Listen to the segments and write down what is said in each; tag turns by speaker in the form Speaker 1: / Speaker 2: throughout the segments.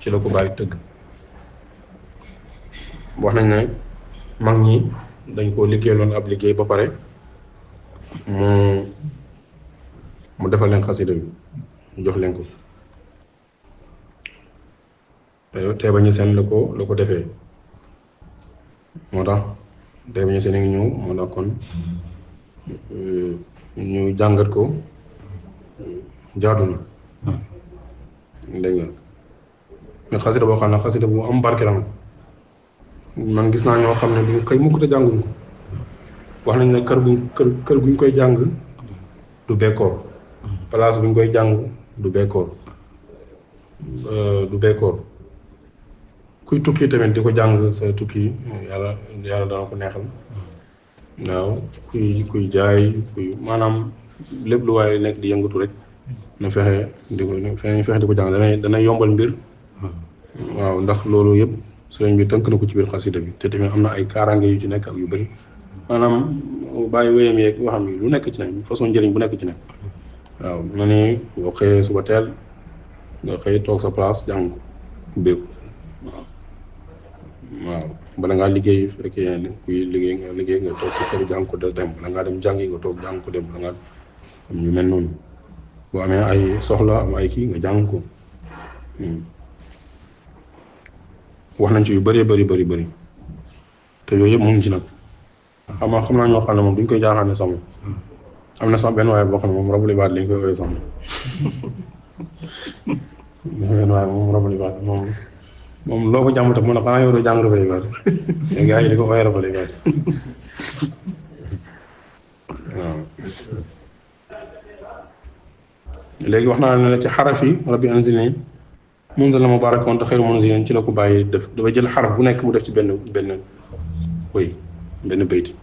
Speaker 1: ci la ko bàyyi tëgg wax nañ ne mag ñi dañ koo liggéeyaloon ab liggéey ba pare mu defal leen xasida bi jox leen ko tey ba ñu seen la ko defee moo tax tey ba ñu seen a ngi ñëw moo tax kon ñu jàngat ko jaadu na dégg nga mais xasida boo xam ne xasida bu am barke la man gis naa ñoo xam ne duñ koy mukk te jànguñ ko wax nañ ne kër guñ koy jàng du bekkoor place buñ koy jàng du bekkoor kuy tukki tamit di ko jàng sa tukki yàlla dana ko neexal waaw kuy jaay maanaam lépp lu waaye nekk di yëngatu rek na fexe di ko jàng dana yombal mbir waaw ndax loolu yëpp sëriñ bi tënk na ko ci biir xasida bi te tamit am na ay kaaraange yu ci nekk ak yu bëri maanaam bàyyi wéyam yeeg waxam yi lu nekk ci nekk façon njëriñ bu nekk ci nekk waaw na ni boo xëyee suba teel nga xëy toog sa place jàng ko ubbeeku waaw bala ngaa liggéey fekkee kuy liggéey nga toog sa kër jàng ko dem bala ngaa dem jàngi nga toog jàng ko dem bala ngaa am ñu mel noonu boo amee ay soxla am ay kii nga jàng ko wax nañ ci yu bëree bëri te yooyu yëpp mu ngi ci nag xam naa ñoo xam ne moom duñ koy jaaxaane sax moom am na sax benn waaye boo xam ne moom rabuli baat lañ koy woowee sax benn waaye moom rabuli baat moom loo ko jàmm tam mu ne xanaa yow doo jàng rabuli baat gars yi di ko woowee rabuli baat waaw léegi wax naa ne ci xaraf yi rabbi anzilni munzal mubaarakan te xayru munzilin ci la ko bàyyi def dafa jël xaraf bu nekk mu def ci benn bayt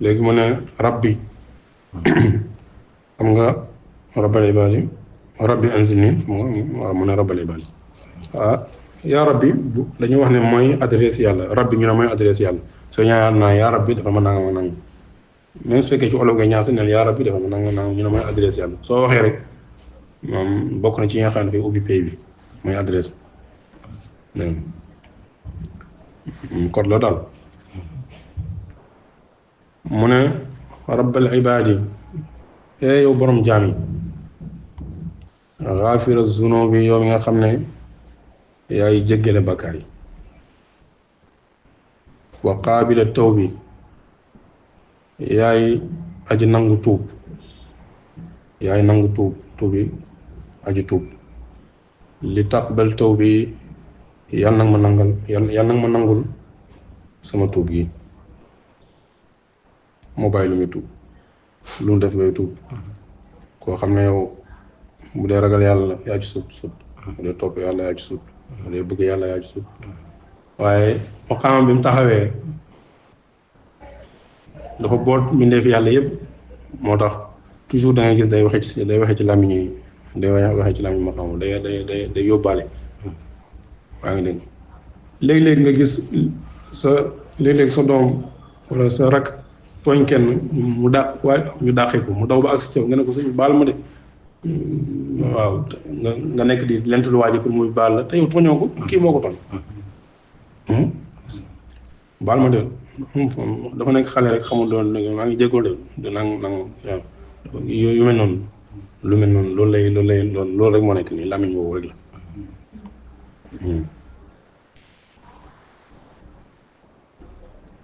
Speaker 1: léegi mu ne rabbi xam nga rabbal ibaadi rabbi anzilni mu ne rabbal ibaadi yaa rabbi dañuy wax ne mooy adresse yàlla rabbi ñu ne mooy adresse yàlla soo ñaan naa yaa rabbi dafa ma nanga ma nang même su fekkee ci olof nga ñaan si ne yaa rabbi dafa ma nanga nang ñu ne mooy adresse yàlla soo waxee rek moom bokk na ci yi nga xam ne dafay ubbi pay bi mooy adresse dégg nga code la daal mu ne rabbal ibaadi yow borom jaam yi xaafira zunubi yow mi nga xam ne yaay jéggale bakkaar yi wa qaabila tawbi yaay aji nangu tuub tuubi aji tuub li taqbal tawbi yàlla nag ma nangul sama tuub gi moo bàyyi lu muy tuub lu mu def ngay tuub koo xam ne yow bu dee ragal yàlla yaa ci sut bu dee topp yàlla yaa ci sut bu dee bëgg yàlla yaa ci sut waaye maqaamam bi mu taxawee dafa boot mbindeef yàlla yëpp moo tax toujours da ngay gis day waxee ci làmmiñ yi day waxee ci làmmiñ maqaamam day yóbbaale waa ngi dégg léeg-léeg nga gis léeg-léeg sa doom wala sa rak tooñ kenn mu ñu dàqee ko mu daw ba ak si caw nga ne ko suñu baal ma de waaw nga nekk di lent lu waaji pour muy baal la te yow tooñoo ko kii moo ko tooñ baal ma de dafa nekk xale rek xamul doon maa ngi jéggoo de nang waaw yu mel noonu loolu rek moo nekk nii làmmiñ boobu rek la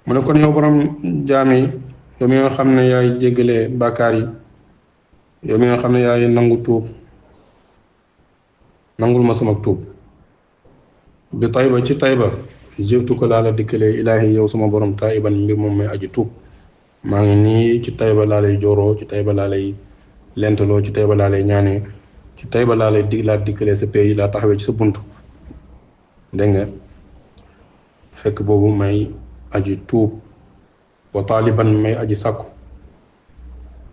Speaker 1: mu ne kon yow borom jaam yi yow mi nga xam ne yaay jéggalee bàkkaar yi yow mi nga xam ne yaay nangu tuub nangul ma sama tuub bi Tayba ci Tayba jiwtu ko laa la dikkalee ilaahi yow sama borom tayban mbir moom may aji tuub maa ngi nii ci Tayba laa lay jooroo ci Tayba laa lay lentaloo ci Tayba laa lay ñaanee ci Tayba laa lay dikkalee sa pays laa taxawee ci sa bunt dégg nga fekk boobu may aji tuub wa taaliban may aji sàkku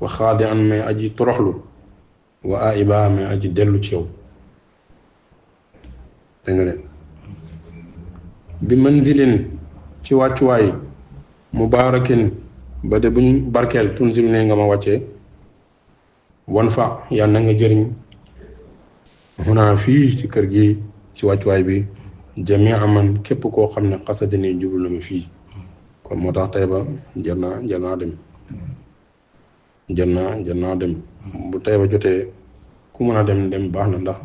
Speaker 1: wa xaadi an may aji toroxlu wa aiba may aji dellu ci yow dégg nga de bi manzilin ci wàccuwaay mubaarakin ba de buñ barkeel tunzil ne nga ma wàccee wan fa yàlla na nga jëriñ xunaa fii ci kër gi ci wàccuwaay bi jami aman képp koo xam ne xasada ni jublu na mi fii kon moo tax Tayba jël naa dem jël naa dem bu Tayba jotee ku mën a dem baax na ndax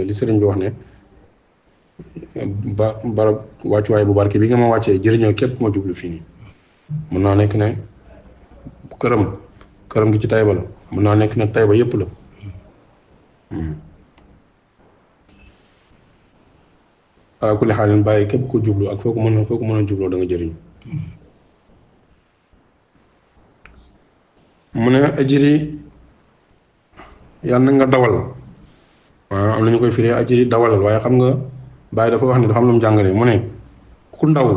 Speaker 1: li sëriñ bi wax ne barab wàccuwaay bu barke bi nga ma wàccee jëriñoo képp ku ma jublu fii nii mën naa nekk ne këram gi ci Tayba la mën naa nekk ne Tayba yépp la ala kulli xaalin bàyyi képp ko jublu ak foo ko mën a jubloo da nga jëriñ mu ne ajiri yàlla na nga dawal waaw am na ñu koy firee ajiri dawalal waaye xam nga bàyyi dafa wax ne dafa am lu mu jàngale mu ne ku ndaw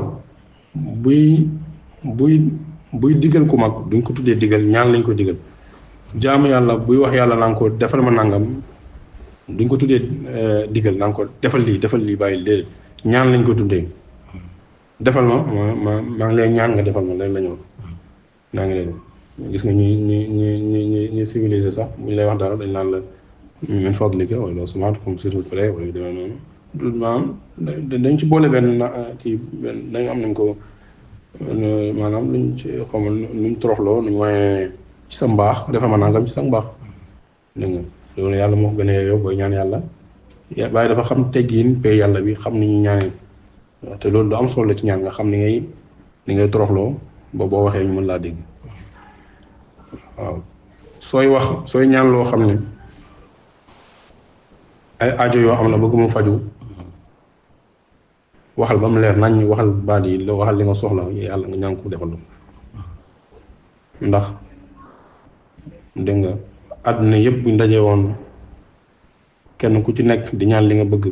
Speaker 1: buy digal ku mag duñ ko tuddee digal ñaan lañ ko digal jaamu yàlla buy wax yàlla naan ko defal ma nangam duñ ko tuddee digal naan ko defal lii bàyyi déedéet ñaan lañ ko tuddee defal ma maa ngi lay ñaan nga defal ma léegi la ñu wax naa ngi leen gis nga ñi civilisé sax buñ lay wax dara dañ naan la min fadlika wala smartphone s'il vous plaît wala yu demee noonu maanaam dañ ci boole benn dañ am nañ ko maanaam luñ ci xamul nuñ toroxloo nuñ waaye ci sa mbaax defal ma nangam ci sa mbaax dégg nga loolu yàlla moo ko gën a yow booy ñaan yàlla waaye dafa xam teggiin pay yàlla bi xam ni ñuy ñaanee te loolu du am solo ci ñaan nga xam ni ngay toroxloo ba boo waxee ñu mën laa dégg waaw sooy ñaan loo xam ne ay aajo yoo am la bëgg mu faju waxal ba mu leer nañ waxal baat yi waxal li nga soxla yàlla nga ñaan ko defal la ndax dégg nga àdduna yëpp buñ dajee woon kenn ku ci nekk di ñaan li nga bëgg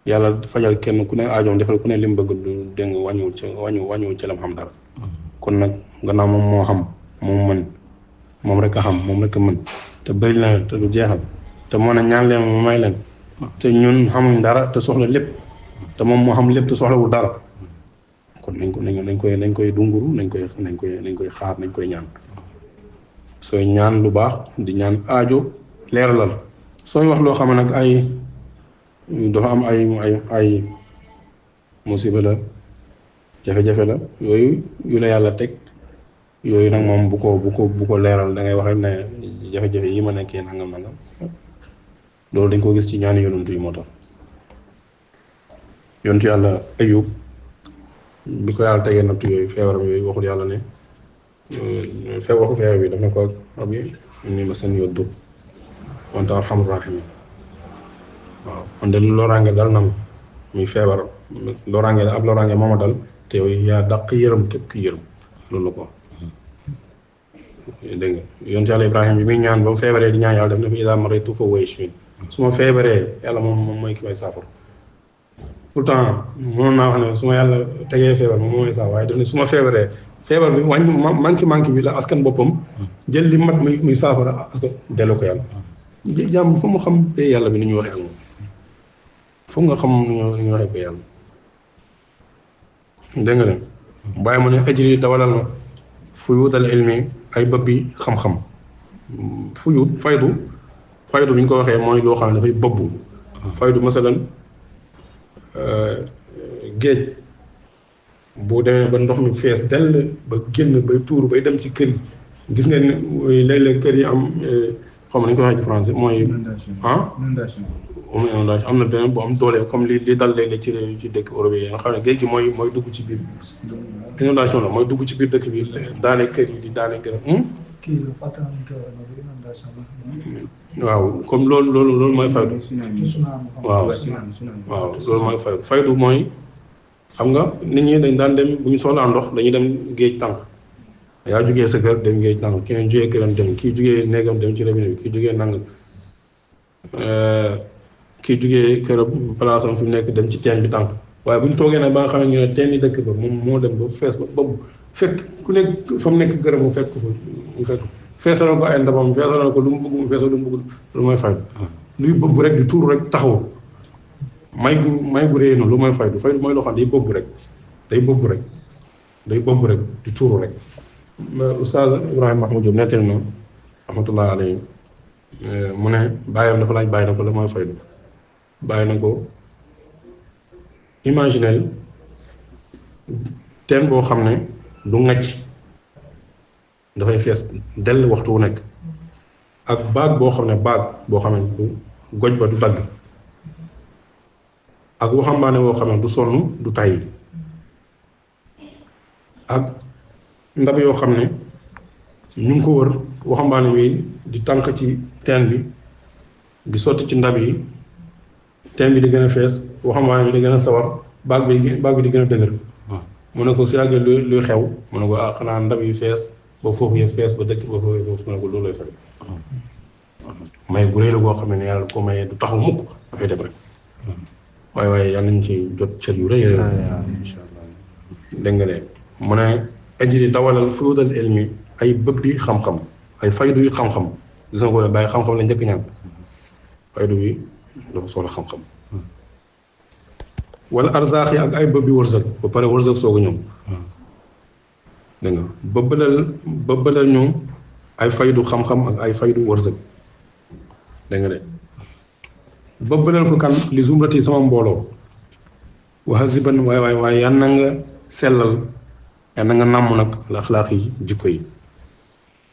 Speaker 1: yàlla fajal kenn ku ne aajoom defal ku ne li mu bëgg du dégg nga wàññiwul ci lam xam dara kon nag gannaaw moom moo xam moom mën moom rek a xam moom rek a mën te bëri na te du jeexal te moo ne ñaan leen ma may leen te ñun xamuñ dara te soxla lépp te moom moo xam lépp te soxlawul dara kon nañ koy dunguru nañ koy xaar nañ koy ñaan sooy ñaan lu baax di ñaan aajo leeralal sooy wax loo xam ne nag dafa am ay musiba la jafe-jafe la yooyu yu la yàlla teg yooyu nag moom bu ko leeral da ngay wax rek ne jafe-jafe yi ma nekkee nangam loolu dañ ko gis ci ñaani yonantu yi moo tax yontu yàlla Ayub bi ko yàlla tegee nattu yooyu feebaram yooyu waxul yàlla ne waxu feebar bi daf ne ko rabbi inni massaniya dur wa anta arhamur rahimin waaw man de loraange dal na ma muy feebar ab loraange moo ma dal te yow yaa dàq yërëm képp ki yërëm loolu la ko dégg nga yontu yàlla Ibrahima bi muy ñaan ba mu feebaree di ñaan yàlla def ne ko idaa maritu fa huwa yashfin su ma feebaree yàlla moom mooy ki may saafara pourtant mënoon naa wax ne su ma yàlla tegee feebar moom mooy saafara waaye daf ne su ma feebaree feebar bi wàññi manque bi la askan boppam jël li mat muy saafara askan delloo ko yàlla jàmm fa mu xam pay yàlla bi ni ñu waxee ak moom foog nga xam ni ñu waxee pay yàlla dégg nga ne bàyyi mu ne ajri dawalal ma fuyuutal ilmi ay bëbbi xam-xam fuyuut faydu bi ñu ko waxee mooy loo xam ne dafay bëbbu faydu masalan géej boo demee ba ndox mi fees dell ba génn bay tuur bay dem ci kër yi gis nga ne léeg-léeg kër yi am xam nañu ko waxee ci français mooy inondation am na beneen bu am doole comme li dal léeg-léeg ci dëkk européen nga xam ne géej gi mooy dugg ci biir inondation la mooy dugg ci biir dëkk bi daane kër yi di daane kër waaw comme loolu mooy faydu waaw loolu mooy faydu mooy xam nga nit ñi dañ daan dem bu ñu soxlaa ndox dañuy dem géej tànk yaa jugee sa kër dem géej tànk keneen jugee këram dem kii jugee néegam dem ci robinet bi kii jugee nangam kii jugee këram place am fi mu nekk dem ci teen bi tànk waaye bu ñu toogee nag ba nga xam ne ñu ne teen yi dëkk ba moom moo dem ba fees ba boobu fekk ku nekk fa mu nekk gërëm mu fekk feesal ko ay ndabam feesal ko lu mu bëgg mu feesal lu mu bëgg lu mooy faydu luy bëbb rek di tuur rek taxaw may gu réy na lu mooy faydu mooy loo xam ne day bëbb rek di tuuru rek Oustaz Ibrahima Mahmoud Diop nettali na rahmatullahi alayhi mu ne bàyyam dafa laaj bàyyi na ko la mooy faydu bàyyi na ko imaginel teen boo xam ne du ŋacc dafay fees dell waxtu wu nekk ak baag boo xam ne du goj ba du dagg ak waxambaane boo xam ne du sonn du tàyyi ak ndab yoo xam ne ñu ngi ko wër waxambaane bi di tànk ci teen bi di sotti ci ndab yi teen bi di gën a fees waxambaane bi di gën a sawar baag bi di gën a dëgër mu ne ko su yàggee luy xew mu ne ko xanaa ndab yi fees ba foofu yëpp fees ba dëkk ba foofu yëpp mu ne ko loolu lay fekk may gu réy la goo xam ne yàlla ko mayee du taxaw mukk dafay dem rek waaye yàlla nañ ci jot cër yu rëy dégg nga de mu ne ajri dawalal fuyudal ilmi ay bëbbi xam-xam ay faydu yu xam-xam gis nga ko ne bàyyi xam-xam la njëkk ñaan faydu yi dafa soxla xam-xam wala arzaax yi ak ay bëbbi wërsëg ba pare wërsëg soogu ñëw dégg nga bëbbalal ñu ay faydu xam-xam ak ay faydu wërsëg dégg nga de bëbbalal ko kan li zumrati sama mbooloo wahasiban waaye yan na nga sellal yan na nga nàmm nag la axlaaq yi jikko yi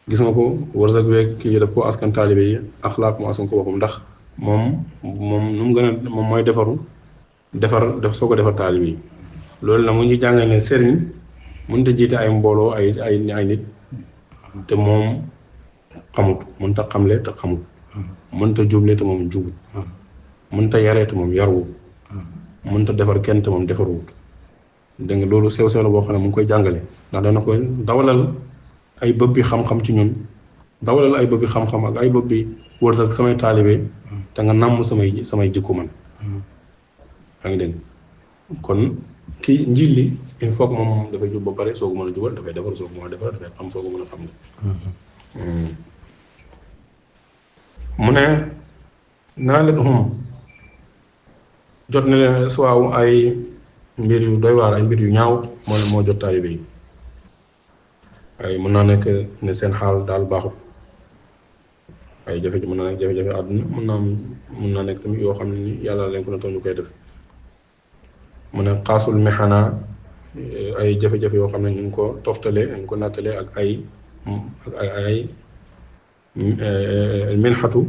Speaker 1: gis nga ko wërsëg weeg kii daf ko askan taalibe yi axlaaq mu askan ko boppam ndax moom nu mu gën a moom mooy defar soo ko defar taalibe yi loolu la mu ñu jàngal ne sëriñ mënut a jiite ay mbooloo ay nit te moom xamut mënut a xamle te xamut mënut a juble te moom jubut mënut a yaree te moom yarwut mënut a defar kenn te moom defarwut dégg nga loolu sew la boo xam ne mu ngi koy jàngale ndax dana koy dawalal ay bëbbi xam-xam ci ñun dawalal ay bëbbi xam-xam ak ay bëbbi wërsëg samay taalibe te nga nàmm samay jikko man yaa ngi dégg kon kii njiit li il faut que moom dafay jub ba pare soo ko mën a jubal dafay defar soo ko mën a defar dafay xam soo ko mën a xam ne mu ne naa leen jot na leen suwaaw ay mbir yu doy waar ay mbir yu ñaaw moo jot taalibe yi ay mën naa nekk ne seen xaal daal baaxut ay jafe-jafe mën naa nekk jafe-jafe àdduna mën naa nekk tamit yoo xam ne ni yàlla leen ko na tax ñu koy def mu ne xaasul mexanaa ay jafe-jafe yoo xam ne ñu ngi ko toftale ñu ngi ko nattale ak ay minxatu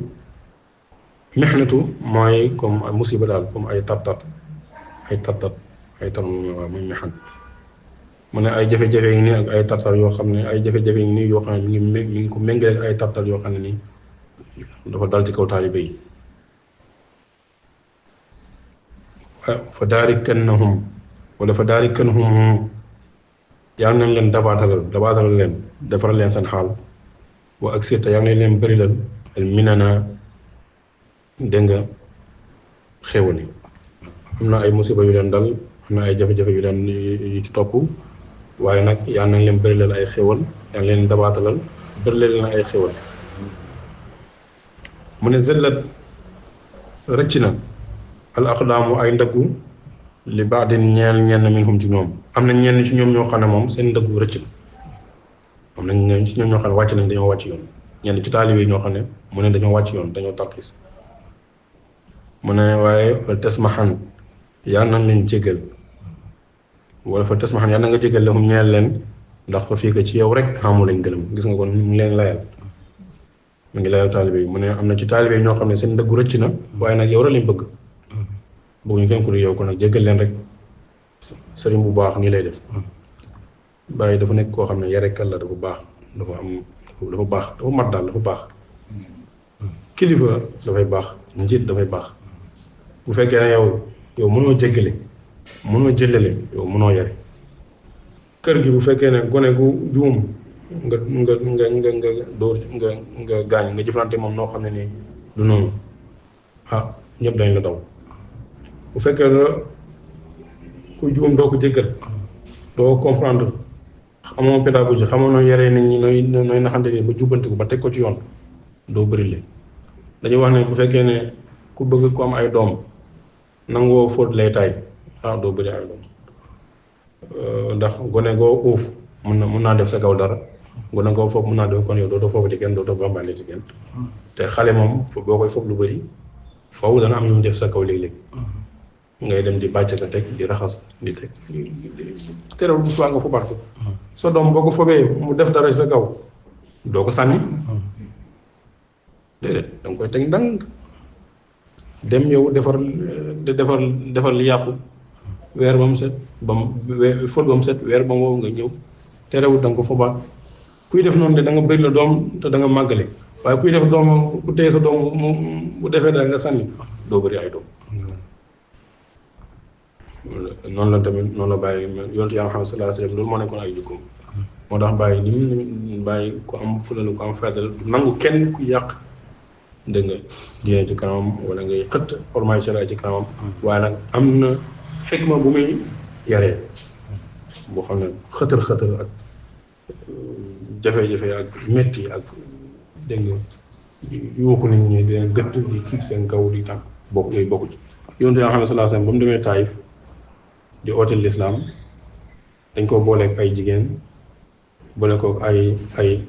Speaker 1: mexnatu mooy comme ay musiba daal comme ay tat-tat ay tar waaw muy mexan mu ne ay jafe-jafe yi nii ak ay tartar yoo xam ne ay jafe-jafe yi nii yoo xam ne mi ngi ko méngale ak ay tartar yoo xam ne nii dafa dal ci kaw taalibe yi fa daarikannahum wala fa daarikannahum yàlla nañ leen dabaatalal leen defaral leen seen xaal wa ak sirta yàlla nañ leen bërilal al minana dégg nga xéewal yi am na ay musiba yu leen dal am na ay jafe-jafe yu leen yu ci topp waaye nag yàlla nañ leen bërilal ay xéewal yàlla leen dabaatalal bërilal leen ay xéewal mu ne zellat rëcc na al aqdaamu ay ndëggu li baadin ñenn minhum ci ñoom am na ñenn ci ñoom ñoo xam ne moom seen ndëggu rëcc na am na ñenn ci ñoom ñoo xam ne wàcc nañ dañoo wàcc yoon ñenn ci taalibe yi ñoo xam ne mu ne dañoo wàcc yoon dañoo tarxis mu ne waaye fa tasmaxan yàlla nañ leen jéggal wala fa tasmaxan yàlla na nga jéggal lahum ñeel leen ndax fa fii ko ci yow rek xamu lañ gëlëm gis nga kon mu ngi leen layal mu ngi layal taalibe yi mu ne am na ci taalibe yi ñoo xam ne seen ndëggu rëcc na waaye nag yow rek lañ bëgg bëgguñu kenn ku dul yow kon nag jéggal leen rek sëriñ bu baax nii lay def bàyyi dafa nekk koo xam ne yarekat la dafa baax dafa baax dafa mat daal dafa baax kilifa dafay baax njiit dafay baax bu fekkee ne yow mënoo jéggale mënoo jëlale yow mënoo yare kër gi bu fekkee ne gone gu juum nga dóor nga gaañ nga jëflante moom noo xam ne nii du noonu ñëpp dañ la daw bu fekkee ne ku juum doo ko jéggal doo comprendre xamoo pédagogie xamoo nooy yaree nit ñi nooy naxante ni ba jubbanti ko ba teg ko ci yoon doo bëri le dañuy wax ne bu fekkee ne ku bëgg ko am ay doom nangoo fóot lay taay doo bëri ay doom ndax gone goo uuf mun naa def sa kaw dara gone goo foofu mun naa def kon yow dootoo foofu ci kenn dootoo bambane ci kenn te xale moom boo koy foofu lu bëri foofu dana am ñu def sa kaw léeg-léeg ngay dem di bàcc ka teg di raxas di teg terewul bu subaa nga fobaat ko sa doom boo ko fobee mu def dara sa kaw doo ko sànni déedéet da nga koy teg ndànk dem yow defar li yàqu weer ba mu set fóot ba mu set weer ba mu wow nga ñëw terewul da nga ko fobaat kuy def noonu de da nga bëri la doom te da nga màggale waaye kuy def doom ku téye sa doom bu defee da nga sànni doo bëri ay doom noonu la tamit noonu la bàyyi yonent Yàlla Muhammad sallallahu alayhi wa sallam loolu moo nekkoon ay jikkoom moo tax bàyyi ni bàyyi ku am fulal ku am fayda nangu kenn ku yàq dégg nga diine ci kanamam wala ngay xëtt ormay sharia ci kanamam waaye nag am na xikma bu muy yaree boo xam ne xëtër ak jafe-jafe ak metti ak dégg nga yuuxu nit ñi di leen gëtt di kiib seen kaw di tànk bokk yooyu bokku ci yonent Yàlla Muhammad sallallahu alayhi wa sallam ba mu demee Taïf di ootel lislaam dañ ko booleeg ay jigéen boole ko ay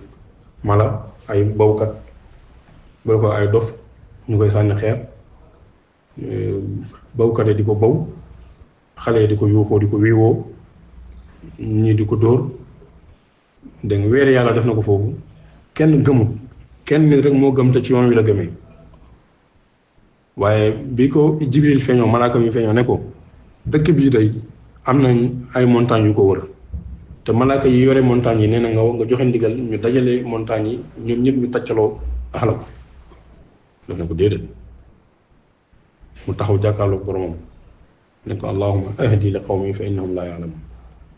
Speaker 1: mala ay bawkat boole ko ay dof ñu koy sànni xeer bawkat yi di ko baw xale yi di ko yuuxoo di ko wiiwoo ñii di ko dóor dégg nga weere yàlla def na ko foofu kenn gëmut kenn nit rek moo gëm te ci yoon wi la gëmee waaye bi ko Jibril feeñoo malaaka mi feeñoo ne ko dëkk bii day am nañ ay montagnes yu ko wër te malaaka yi yore montagnes yi nee na nga joxe ndigal ñu dajale montagnes yi ñoom ñëpp ñu taccaloo axala ko daf ne ko déedéet mu taxaw jàkkaarloog boromam ne ko allahumma ahdi li qawmi fa innahum laa ya'lamun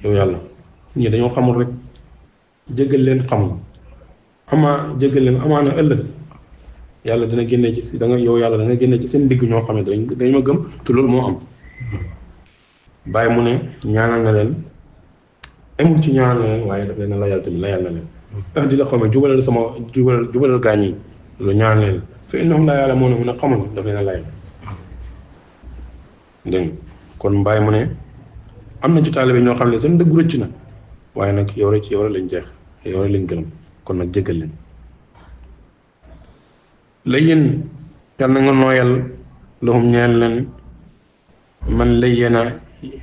Speaker 1: yow yàlla ñii dañoo xamul rek jéggal leen xamul jéggal leen amaana ëllëg yàlla dina génne ci yow yàlla da nga génne ci seen digg ñoo xam ne dañ ma gëm te loolu moo am bàyyi mu ne ñaanal na leen amul ci ñaanal na leen waaye daf leen layal tamit layal na leen ahdi li qawmi jubalal gaañ yi loolu ñaanal na leen fa innahum laa ya'lamuun mu ne xamul daf leen layal dégg nga kon bàyyi mu ne am na ci taalibe ñoo xam ne seen dëggu rëcc na waaye nag yow rek lañ jeex yow rek lañ gërëm kon nag jéggal leen layyin yal na nga nooyal lahum ñeel leen man layyana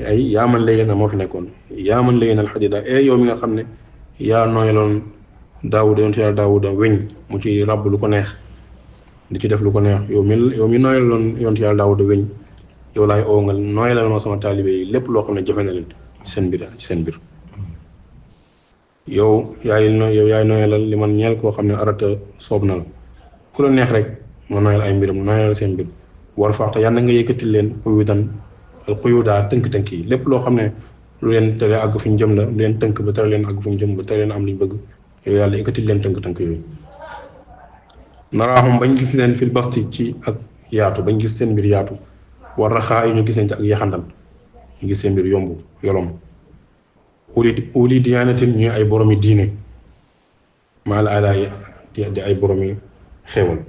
Speaker 1: ay yaa man layyana moo fi nekkoon yaa man layyana alxadida yow mi nga xam ne yaa nooyaloon Daawuda yonent Yàlla Daawuda weñ mu ci ràbb lu ko neex di ci def lu ko neex yow mi nooyaloon yonent Yàlla Daawuda weñ yow laay oo nga nooyalal ma sama taalibe yi lépp loo xam ne jafe na leen ci seen mbir yow yaay nooyalal li man ñeel koo xam ne arata soob na la ku la neex rek nga nooyal ay mbiram nooyalal seen mbir war faxte yàlla nga yëkkatil leen xuyudaa tënk-tënk yi lépp loo xam ne lu leen tere àgg fu ñu jëm la lu leen tënk ba tere leen àgg fu ñu jëm ba tere leen am li ñu bëgg yow yàlla yëkkatil leen tënk-tënk yooyu naraaxum bañ gis leen fil basti ci ak yaatu bañ gis seen mbir yaatu war raxaa yi ñu gis leen ci ak yaxandal ñu gis seen mbir yolom uli diyaanatin ñuy ay boromi diine maa la alaay di ay boromi xéewal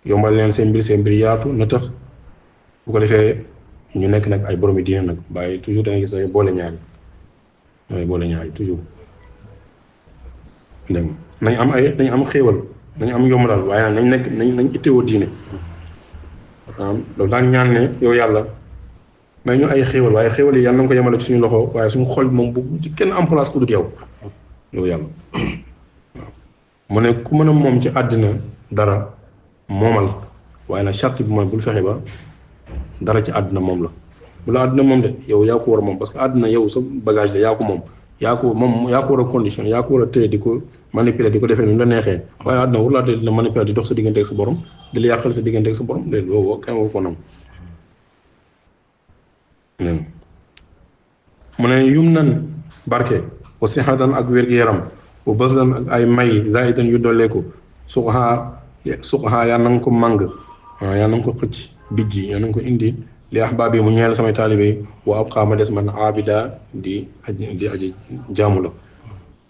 Speaker 1: yombal leen seen mbir yaatu na tax bu ko defee ñu nekk nag ay boromi diine nag bàyyi toujours da ngay gis dangay boole ñaari toujours dégg nañ am xéewal nañ am yombalal waaye nag nañ ittewoo diine loolu daan ñaan ne yow yàlla may ñu ay xéewal waaye xéewal yi yàlla na nga ko yemale ci suñu loxo waaye suñu xol moom bu ci kenn am place ku dut yow yàlla waaw mu ne ku mën a moom ci àddina dara moomal waaye nag charte bi mooy bul fexe ba dara ci àddina moom la bu la àddina moom de yow yaa ko war a moom parce que àddina yow sa bagage la yaa ko moom yaa ko war a condition yaa ko war a téye di ko manipuler di ko defee ni mu la neexee waaye àddina wur laa téye dina manipuler di dox sa diggante ak sa borom di la yàqal sa diggante ak sa borom léegi loolu kenn waru ko nam mu ne yum nan barke wa sixatan ak wér-gu-yaram wa baslan ak ay may zaidan yu dolleeku suqaxaa yaa na nga ko màng yaa na nga ko xëcc bijji yaa na nga ko indi li ahbaab yi mu ñeel samay taalibe yi wa ab xaama des man abida di aji jaamu la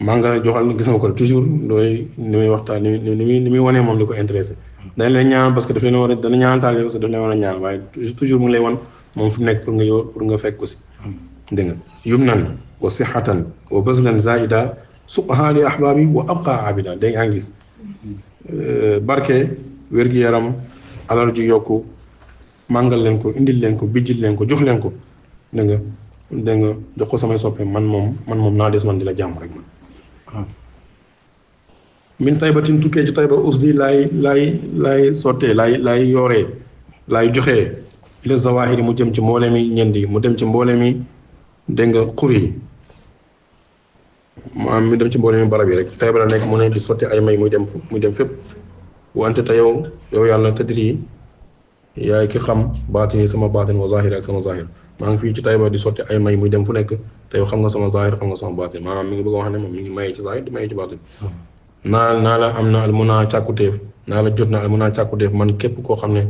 Speaker 1: maa nga joxal gis nga ko toujours dooy ni muy waxtaan ni muy wanee moom li ko intéressé dañ leen ñaan parce que daf leen war a dana ñaan taalibe parce que daf leen war a ñaan waaye toujours mu ngi lay wan moom fu nekk pour nga fekk ko si dégg nga yum nan wa sixatan wa baslan zaida suqaha li ahbaabi wa abqa abida dégg nga gis barke wér-gi-yaram alal ju yokku màngal leen ko indil leen ko bijjil leen ko jox leen ko dégg nga jox ko samay soppe man moom naa des man di la jàmm rek man min taybatin tukkee ci tayba usdi laay sottee laay yooree laay joxee ila zawahiri mu jëm ci mboole mi ñendi mu dem ci mboole mi dégg nga xur yi mu dem ci mboole mi barab yi rek tayba la nekk mu ne di sotti ay may muy dem fépp wante te yow yàlla tadri yaay ki xam baatin yi sama baatin wa zahir ak sama zahir maa ngi fii ci tayba di sotti ay may muy dem fu nekk te yow xam nga sama zahir xam nga sama baatin maanaam mi ngi bëgg a wax ne moom mi ngi maye ci zahir di maye ci baatin naa la am na al munaa càkkutéef naa la jot na al munaa càkkutéef man képp koo xam ne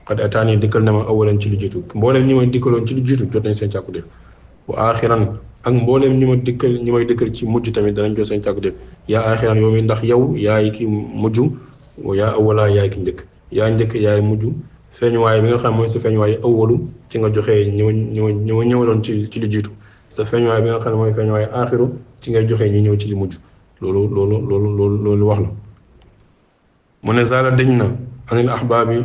Speaker 1: xad ataani dikkal na ma awalan ci lu jiitu mbooleem ñi may dikkaloon ci lu jiitu jot nañ seen càkkutéef wa axiran ak mbooleem ñi may dikkal ci mujj tamit danañ jot seen càkkutéef yaa axiran yow mi ndax yow yaay ki mujj yaa awala yaay ki njëkk yaa njëkk yaay mujj feeñuwaay bi nga xam mooy sa feeñuwaay awalu ci nga joxee ñi ma ñëwaloon ci lu jiitu sa feeñuwaay bi nga xam ne mooy feeñuwaay axiru ci ngay joxee ñi ñëw ci li mujj loolu wax la mu ne zaala dañ na anil ahbaabi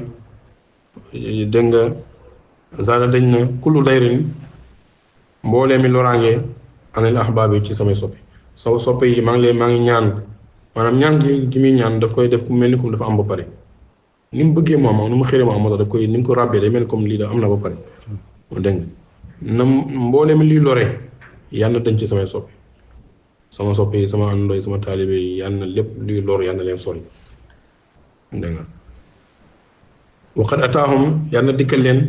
Speaker 1: dégg nga zaala dañ na kullu dayrin mboolee mi loraange anil ahbaabi ci samay soppi soppe yi maa ngi ñaan maanaam ñaan gi muy ñaan daf koy def ku mel ni comme dafa am ba pare ni mu bëggee mu am ni mu xëree mu am moo tax daf koy ni mu ko ràbbee day mel ni comme lii da am na ba pare dégg nga na mboolee mi lii lore yàlla dañ ci samay soppi sama soppe yi sama àndandoo yi sama taalibe yi yal na lépp luy lor yal na leen sori dégg nga waqad ataahum yal na dikkal leen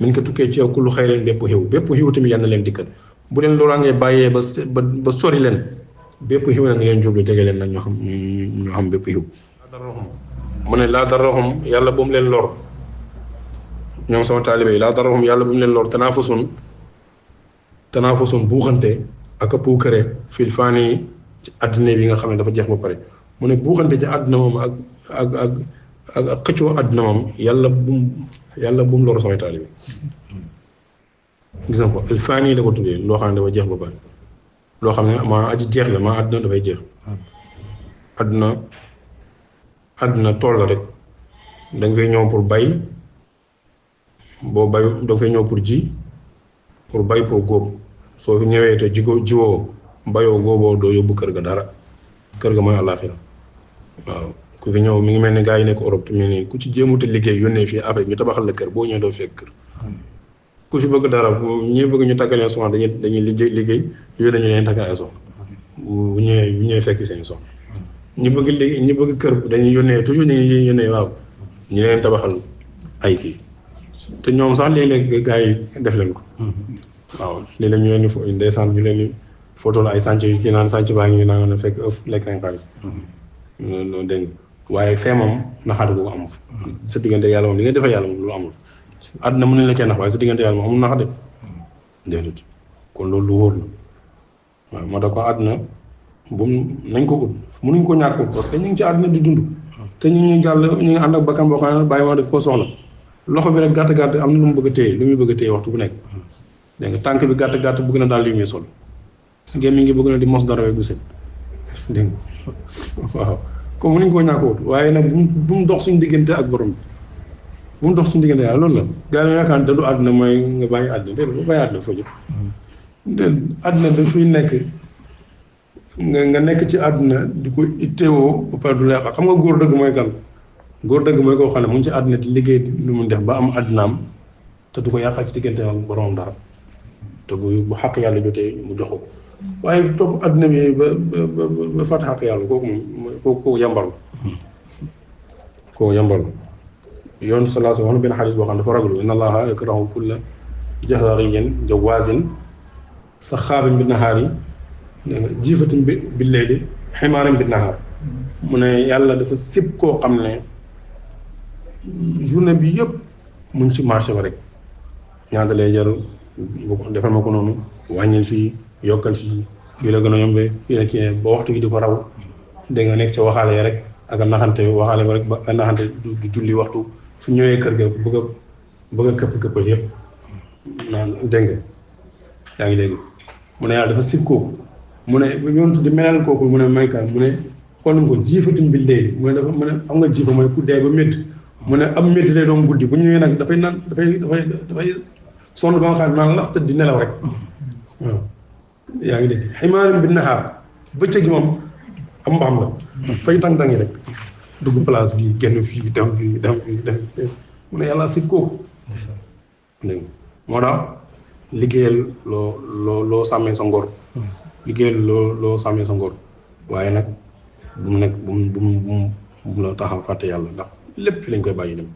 Speaker 1: min ko tukkee ci yow kullu xayrin bépp xiw tamit yal na leen dikkal bu leen loraangee bàyyee ba sori leen bépp xiw nag ngeen jublu jege leen nag ñoo xam bépp xiw mu ne laa darahum yàlla bu mu leen lor ñoom sama taalibe yi laa darahum yàlla bu mu leen lor tanaafusun buuxante ak a puukare fil faani ci àddina bi nga xam ne dafa jeex ba pare mu ne buuxante ci àddina moom ak xëccoo àddina moom yàlla bu mu lor samay taalibe gis nga ko il faani la ko tuddee loo xam ne dafa jeex ba pare loo xam ne maa aji jeex la maa àddina dafay jeex àddina tool la rek da nga fay ñëw pour bay boo bayu da nga fay ñëw pour ji pour bay pour góob soo fi ñëwee te jiwoo bayoo góoboo doo yóbbu kër ga dara kër ga mooy àllaaxira waaw ku fi ñëw mi ngi mel ni gars yi nekk Europe te mel ni ku ci jéemute liggéey yónnee fii Afrique ñu tabaxal la kër boo ñëwee doo fekk kër ku ci bëgg dara ñi bëgg ñu tàggalee soxna dañuy liggéey yooyu dañu leen tàggalee soxna bu ñëwee fekk seen soxna ñu bëgg kër dañuy yónnee toujours dañuy yónnee waaw ñu leen tabaxal ay kii te ñoom sax léeg-léeg gars yi def leen ko waaw léeg-léeg ñu leen di ndeysaan ñu leen di photo la ay sànc yu kii naan sànc baa ngi naa nga fekk lekk nañ xaalis loolu dégg nga waaye fee moom naxaate ko amul sa diggante yàlla moom li nga defee yàlla moom lu amul àdduna mën nañ la cee nax waaye sa diggante yàlla moom amul nax de déedéet kon loolu lu wóor la waaw moo tax ko àdduna bu nañ ko ut mënuñ ko ñàkk ut parce que ñu ngi ci àdduna di dund te ñu ngi ànd ak bakkan boo xam ne bàyyi ma def koo soxla loxo bi rek gàtt am na lu mu bëgg a téye lu muy bëgg a téye waxtu bu nekk dégg nga tànk bi gàtt bëgg na daal li muy sol gémmiñ ngi bëgg na di mos dara rek du set dégg nga waaw comme mënuñ koo ñàkk wut waaye nag bu mu dox suñu diggante ak borom bi bu mu dox suñu diggante yàlla loolu la gaa yi yaakaar da du àdduna mooy nga bàyyi àdduna déedéet ba bàyyi àdduna foo jëm àdduna dafay nekk nga nekk ci àdduna di ko itteewoo ba pare du la xam nga góor dëgg mooy kan góor dëgg mooy koo xam ne mu ngi ci àdduna di liggéey lu mu def ba am àddunaam te du ko yàqal ci diggante ak boromam dara te bu xàq yàlla jotee mu jox ko waaye topp àdduna bi ba fàtte xàq yàlla kooku moom kooku yambaru kooku yambaru yoon sallallahu alayhi wa sallam benn xadis boo xam ne dafa raglu inna allaha yakrahu kulla jahriyyin jawaazin saxaabin bi nahaari jiifatin bi layli ximaarin bi nahaar mu ne yàlla dafa sib koo xam ne journée bi yëpp mu ngi ci marché ba rek ñaata lay jar defal ma ko noonu wàññil fii yokkal fii la gën a yombee fii la kii ba waxtu gi di ko raw dégg nga nekk ca waxaale rek ak a naxante waxaale ba rek ba a naxante du julli waxtu su ñëwee kër ga bëgg a këpp-këppal yëpp naan dégg nga yaa ngi dégg mu ne yàlla dafa sib kooku mu ne yoon tuddi melal kooku mu ne maykaan mu ne xool nañ ko jiifatin bi léegi mu ne dafa mu ne am nga jiifa mooy ku dee ba métti mu ne am métti lay doon guddi bu ñëwee nag dafay sonn ba nga xam ne naan las tëdd di nelaw rek waaw yaa ngi dégg ximaarin bi naxaar bëccëg gi moom am mbaam la fay tàng-tàngi rek dugg place bi génn fii dem mu ne yàlla si kooku dégg moo tax liggéeyal loo sàmmee sa ngor liggéeyal loo sàmmee sa ngor waaye nag bu mu nekk bu mu la taxaw fàtte yàlla ndax lépp fi lañ koy bàyyi dem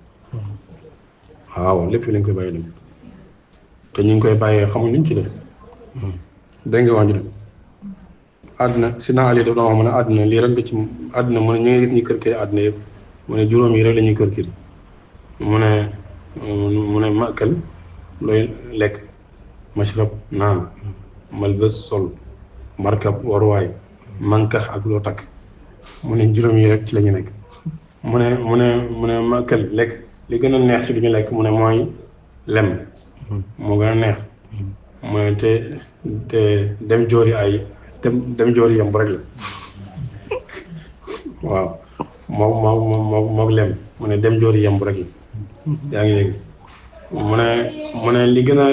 Speaker 1: waaw lépp fi lañ koy bàyyi dem te ñu ngi koy bàyyee xamuñ luñ ci def dégg nga wax ji dem àdduna si naa ali daf doon wax mu ne àdduna lii rek nga ci àdduna mu ne ñu ngi gis ñi kër kër àdduna yëpp mu ne juróom yi rek la ñuy kër kër mu ne makal looy lekk mashrab naan malbës sol markab waruwaay mankax ak loo takk mu ne juróom yi rek ci la ñu nekk mu ne makal lekk li gën a neex ci li ñu lekk mu ne mooy lem moo gën a neex mu ne te dem joori ay dem joori yam bu rek la waaw mook lem mu ne dem joori yam bu rek la yaa ngi léegi mu ne li gën a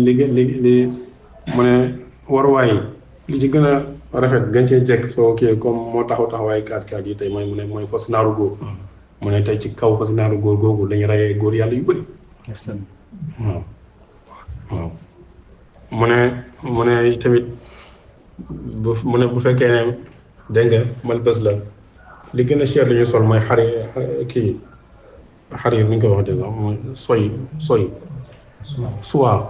Speaker 1: li mu ne waruwaay li ci gën a rafet gën cee jekk soo kii comme moo taxawaay 4x4 yi tey mooy fas naaru góor mu ne tey ci kaw fas naaru góor googu lañu rayee góor yàlla yu bëri waaw mu ne tamit bu fekkee ne dégg nga mal bés la li gën a cher li ñu sol mooy xarir ni ñu koy waxatee sax mooy soy soie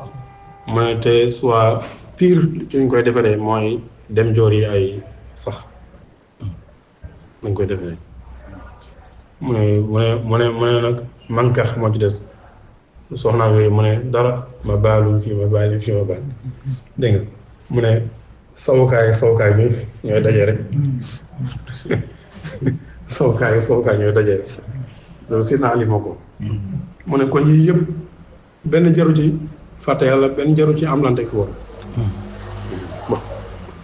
Speaker 1: mu ne te soie pire ci ñu koy defaree mooy dem joor yi ay sax dañ koy defaree mu ne nag mankax moo ci des soxnaam yooyu mu ne dara ma baalum fii ma baal dégg nga mu ne sawukaay bi ñooy daje rek sawukaay ñooy daje rek loolu si naa li ma ko mu ne kon yii yëpp benn jaru ci fàtte yàlla benn jaru ci am lanteeg si war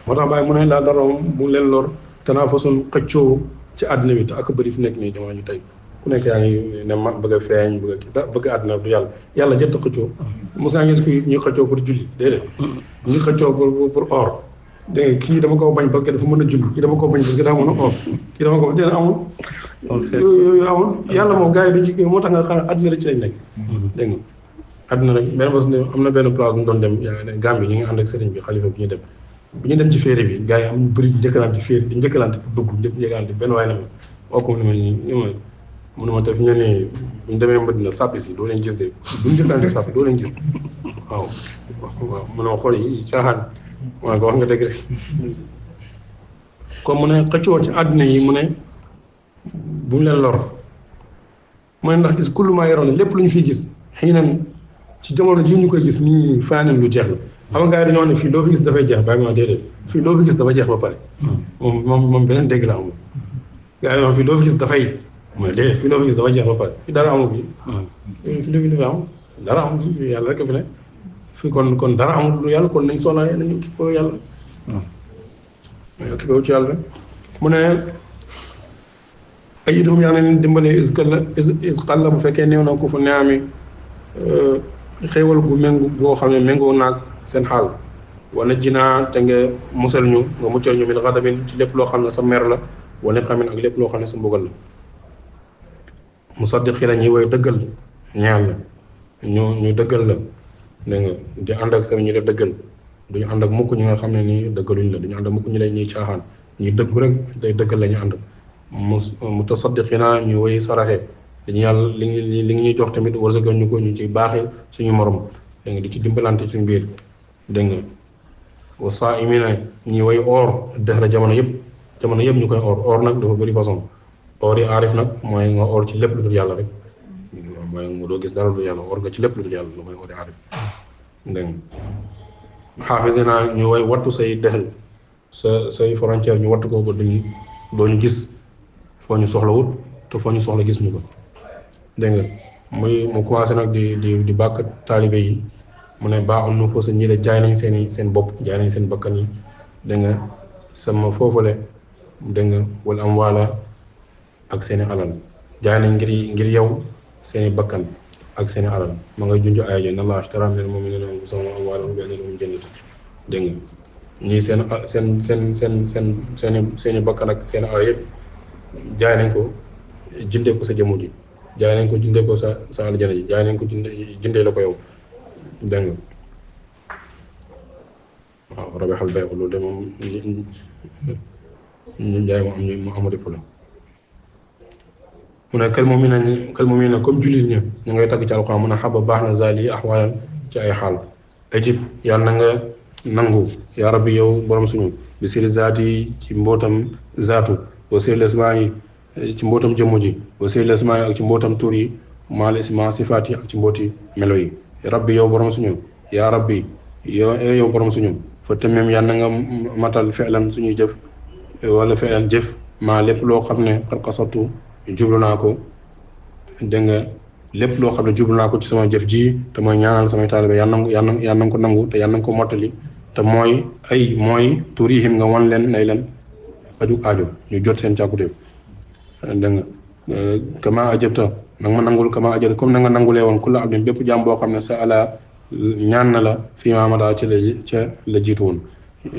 Speaker 1: moo tax bàyyi mu ne laa dara bu leen lor tanaa façon xëccoo ci àddina bi te ak bëri fi nekk nii jamono ñu tey ku nekk yaa ngi ne ma bëgg a feeñ bëgg àddina du yàlla jëtt xëccoo mos naa gis kuy ñuy xëccoo pour julli déedéet ñuy xëccoo pour or dégg nga kii dama ko bañ parce que dafa mën a julli kii dama ko bañ parce que daa mën a or kii dama ko déedéet amul yooyu amul yàlla moom gars yi duñ ci moo tax nga xam ne àddina rek ci lañ nekk dégg nga àddina rek benn bés ne am na benn place bu ñu doon dem Gambie ñu ngi ànd ak sëriñ bi xalifa bi ñu dem ci féere bi gars yi am ñu bëri njëkkalante ci féere di njëkkalante pour dugg njëkkalante benn waaye na ma oo ko mënuma def ñu ne buñ demee Madina sàppi si doo leen gis de buñ njëkkalante sàppi doo leen gis waaw mënoo xool yi caaxaan waaw wax nga dëgg rek comme mu ne xëccoo ci àddina yi mu ne bu mu leen lor mu ne ndax is kullu maa yaroon lépp lu ñu fiy gis xëy na ci jamono ji ñu koy gis nii faanin lu jeex la xam nga gars yi dañoo ne fii loo fi gis dafay jeex bàyyi ma déedéet fii loo fi gis dafa jeex ba pare moom beneen dégg la amul gars yi fii loo fi gis dafay mooy déedéet fii loo fi gis dafa jeex ba pare fii dara amul bi fi lu fi am dara amul bi yàlla rek fi ne fii kon dara amul lu yàlla kon nañ soxla nañu occupé yàlla nañ occupé wu ci yàlla rek mu ne ay itam yaa ngi leen dimbalee is xalla bu fekkee néew na ko fu neami xéewal gu boo xam ne méngoo naag seen xaal wana jinaa te nga musal ñu nga muccal ñu min xadabin ci lépp loo xam ne sa mer la wane xamin ak lépp loo xam ne sa mbugal la musaddiqina ñi woy dëggal ñaan la ñu dëggal la dégg nga di ànd ak tamit ñu la dëggal duñu ànd ak mukk ñi nga xam ne nii dëggaluñ la duñu ànd ak mukk ñu lay ñuy caaxaan ñuy dëggu rek day dëggal la ñu ànd mutasaddiqina ñu woy saraxe dañu yàlla li ngi ñuy jox tamit wërsëgal ñu ko ñu ci baaxee suñu morom dégg nga di ci dimbalante suñu biir dégg nga wa saa'imina ñi way or dëxra jamono yëpp ñu koy or nag dafa bëri façon or yi aarif nag mooy nga or ci lépp lu dul yàlla rek mooy mu doo gis dara lu dul yàlla or nga ci lépp lu dul yàlla lu mooy or yi aarif dégg nga xaafisina ñu way wattu say dexel say frontière ñu wattu ko ba doo ñu gis foo ñu soxla wut te foo ñu soxla gis ñu ko dégg nga mu commencé nag di bàkk taalibe yi mu ne baaxul nu foo sa ñi de jaay nañ seen bopp jaay nañ seen bakkan yi dégg nga sama foofale dégg nga wala am waala ak seeni alal jaay nañ ngir yow seeni bakkan ak seeni alal ma ngay junj aaya ji inna Allaha ashtara minal mu'minina anfusahum wa amwaalahum bi anna lahumul jannata dégg nga ñii seeni bakkan ak seeni alal yëpp jaay nañ ko jëndee ko sa jëmm ji jaay nañ ko jëndee ko sa aljana ji jaay nañ ko jëndee la ko yow dégg nga waaw rabihal bay' loolu de moom ñu jaay mu am ripp la mu ne kal mu'mina comme jullit ña ñu ngay tagg ci alxuraan mun a xaba baax na zali axwaalan ci ay xaal ajib yàlla na nga nangu yaa rabbi yow borom suñu bi siri zaat yi ci mbootam zaatu wa siri lasmaa yi ci mbootam jëmm ji wa siri lasmaa yi ak ci mbootam tur yi maal isma sifaat yi ak ci mbooti melo yi rabbi yow borom suñu yaa rabbi yow borom suñu fa tamim yàlla na nga matal feelan suñuy jëf wala feelan jëf maa lépp loo xam ne xarxasatu jublu naa ko dégg nga lépp loo xam ne jublu naa ko ci sama jëf ji te mooy ñaanal samay taalibe yàlla na nga ko nangu te yàlla na nga ko mottali te mooy turihim nga wan leen nay leen faju aajo ñu jot seen càkkutéef dégg nga kama ajabta nanga ma nangul kama ajabta comme na nga nangulee woon ku la abdin bépp jaam boo xam ne sa ala ñaan na la fii maamata ca la jiitu woon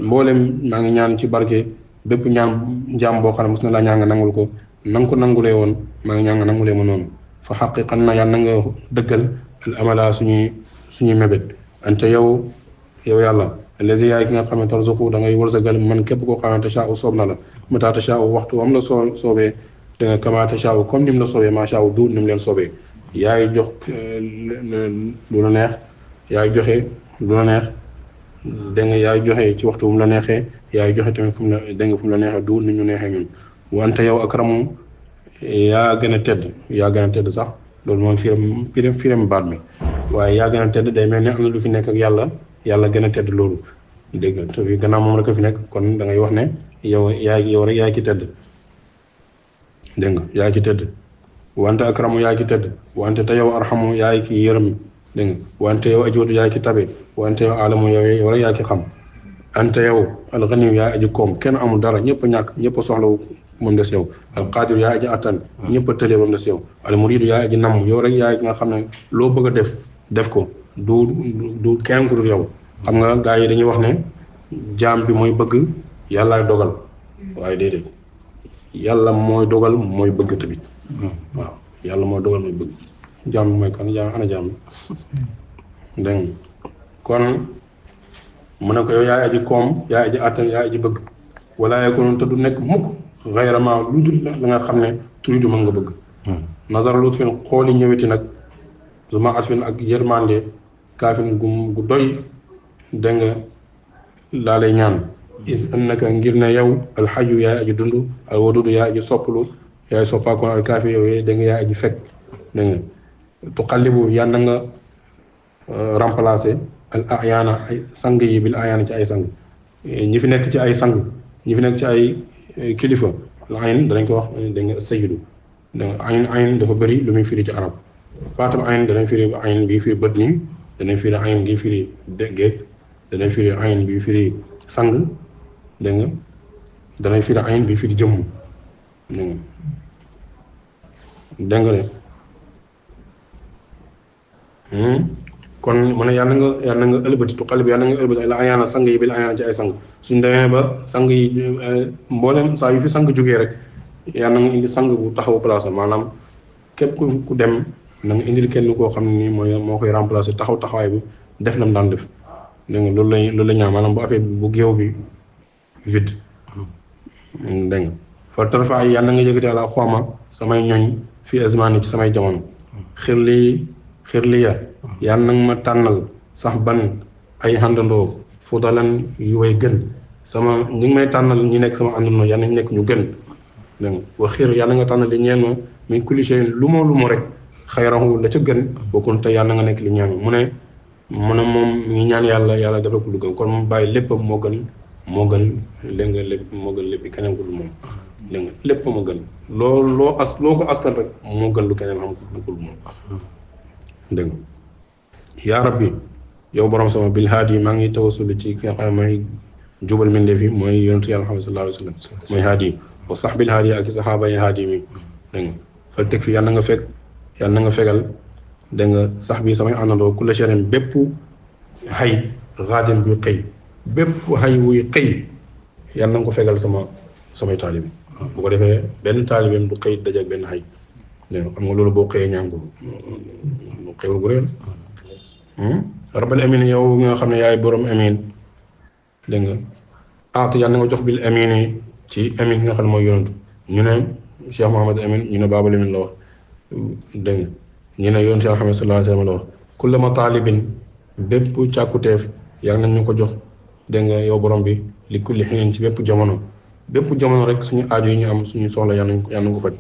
Speaker 1: mboolem maa ngi ñaan ci barke bépp ñaan jaam boo xam ne mos na laa ñaan nga nangul ko na nga ko nangulee woon maa ngi ñaan nga nangulee ma noonu fa xaqiqan na yàlla na nga dëggal al amala suñuy mébét ante yow yàlla allazi yaay ki nga xam ne tarzuqu da ngay wërsëgal man képp koo xam ne tashaa'u soob na la mata tashaa'u waxtu am la soobee da nga kama tashaa'u comme ni mu la soobee maa shaa'u du ni mu leen soobee yaay jox lu la neex yaay joxe lu la neex dégg nga yaay joxe ci waxtu bu mu la neexee yaay joxe tamit fu mu la dégg nga fu mu la neexee du ni ñu neexee ñun wante yow akramu yaa gën a tedd sax loolu mooy firam baat mi waaye yaa gën a tedd day mel ni am na lu fi nekk ak yàlla gën a tedd loolu dégg nga te gannaaw moom rek a fi nekk kon da ngay wax ne yow rek yaay ki tedd dégg nga yaay ki tedd wante akramu yaay ki tedd wante te yow arhamu yaay ki yërëm dégg nga wante yow ajoodu yaay ki tabe wante yow alamu yow rek yaay ki xam ante yow alxaniyu yaay aji koom kenn amul dara ñëpp a ñàkk ñëpp a soxla moom des yow alqaadir yaay aji attan ñëpp a tëlee moom des yow almuridu yaay aji namm yow rek yaay nga xam ne loo bëgg a def ko du kenn ku dul yow xam nga gaa yi dañuy wax ne jaam bi mooy bëgg yàllaay dogal waaye déedéet yàlla mooy dogal mooy bëgg tamit waaw yàlla mooy dogal mooy bëgg jaam bi mooy kan jaam bi dégg kon mu ne ko yow yaay aji koom yaay aji attan yaay aji bëgg wala yakunu te du nekk mukk xayrama lu dul la nga xam ne turidu mën nga bëgg nazara lut fin xooli ñëweti nag zuma at fin ak yërmande kaafin gu doy dégg nga laa lay ñaan is annaka ngir ne yow alxaju yaay aji dund al wadudu yaay aji sopplu yaay soppaakoon al kaafi yow dégg nga yaay aji fekk dégg nga tuqallibu yal na nga remplacer al ayaana ay sang yi bil ayaana ci ay sang ñi fi nekk ci ay sang ñi fi nekk ci ay kilifa al ayn danañ ko wax dégg nga sayyidu dégg nga ayn dafa bëri lu muy firi ci arab faatam ayn danañ firi ayn bii firi bët nii danañ firi ayn gi firi géej danañ firi ayn bi firi sang dégg nga danañ firi ayn bi firi jëmm dégg nga kon mu ne yàlla nga ëlbati tuqal bi yàlla nga ëlbati la ayaana sang yi bi la ayaana ci ay sang suñ demee ba sang yi mboolem saa yu fi sang jógee rek yàlla nga indi sang bu taxawu place maanaam képp ku dem na nga indil kenn koo xam ne nii moo koy remplacer taxawaay bi def lam daan def dégg nga loolu la ñaan maanaam bu affaire bu géew bi vide dégg nga fa tarfa ay yàlla nga yëkkati àla xooma samay ñoñ fi azmani ci samay jamono xirliya yàlla nag ma tànnal sax ban ay àndandoo fudalan yu way gën sama ñi ngi may tànnal ñi nekk sama àndandoo yàlla nañ nekk ñu gën dégg nga wa xiir yàlla nga tànnal li ñeen ma min kulli shay lu ma rek xayrahu la ca gën bokkul te yàlla nga nekk li ñaan mu ne moom mi ngi ñaan yàlla dafa ko lu gën kon moom bàyyi léppam moo gën léegi nga lépp moo gën lépp keneen ku dul moom dégg nga lépp moo gën loo ko askan rek moo gën lu keneen xam ku dul moom dégg nga yaa rabbi yow borom sama bil haadi maa ngi tawassul ci ki nga xam ne mooy jubal mbindeef yi mooy yonentu yàlla Muhammad sallallahu alayhi wa sallam mooy haadi wa sahbil haadi ak saxaaba yi haadi mi dégg nga fal teg fi yàlla nga fekk yàlla na nga fegal dégg nga sax bi samay àndandoo ku la cherin bépp xay xaadim buy xëy bépp xay wuy xëy yàlla na nga ko fegal samay taalibi bu ko defee benn taalibeem du xëy daje ak benn xay dégg nga xam nga loolu boo xëyee ñaan ko xewul gu réel rabbal amin yow nga xam ne yaay borom amin dégg nga yàlla na nga jox bil amin ci amin nga xam ne mooy yonantu ñu ne Cheikh Mouhamed Amin ñu ne Baabul Amin la wax dégg nga ñu ne yoon Cheikh Muhammad sallallahu alayhi wa sallam la wax kullama taalibin bépp càkkuteef yàlla nañ ñu ko jox dégg nga yow borom bi li kulli xinin ci bépp jamono rek suñu aajo yi ñu am suñu soxla yàlla nañ ko faj